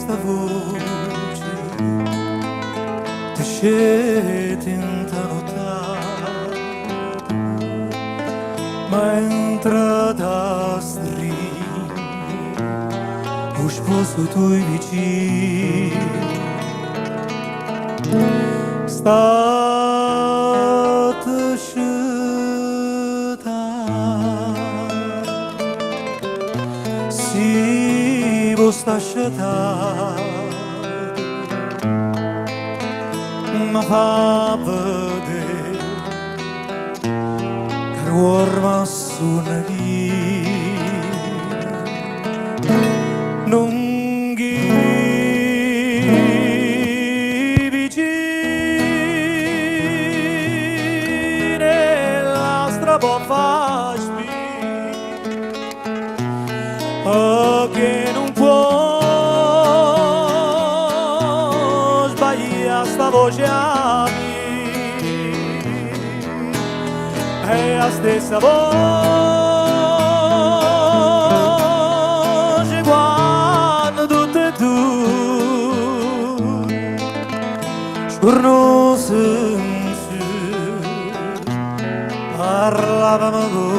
Sta voce ti scende in notte, ma entra da stringere lo sposo tuoi vicini. State scelta si sta scelta ma fa vedere che orma sono lì non ghi vicine la strada fa che non può sbagliare sta voce a me è la stessa voce quando tutte e due giorno senza parlavamo con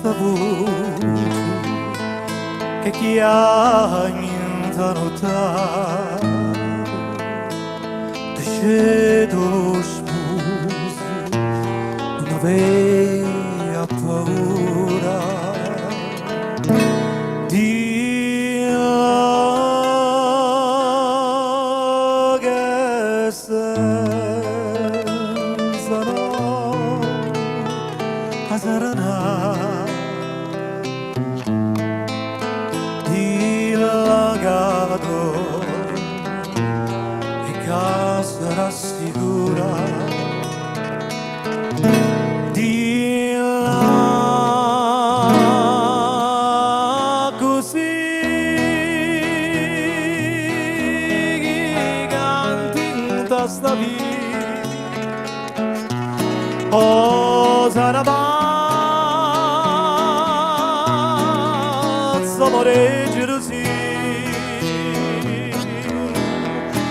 sta voce che chiama notte ti cedo sposi non aveva paura di che senza no a sarà dilagato e casa rassicura di là così giganti in testa vita oh sarà pazzo moreggero sì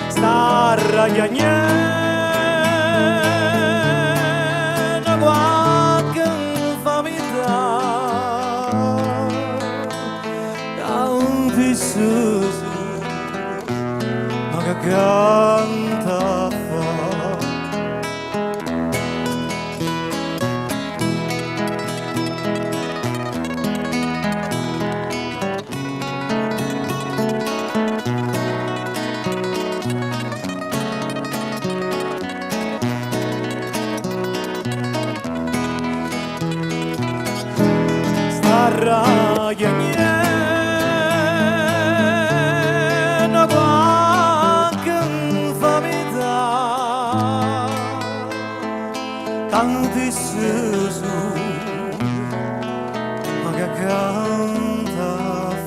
sta ragnando qualche famiglia canti su ma che canta fa ragnando qualche famiglia canti su ma che canta fa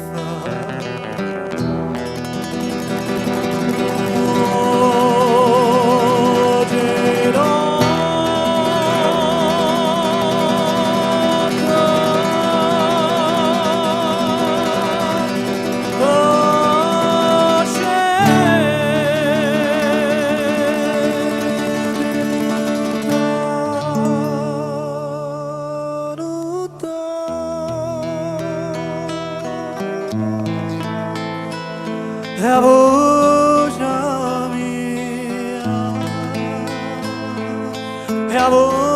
la voce mia, la voce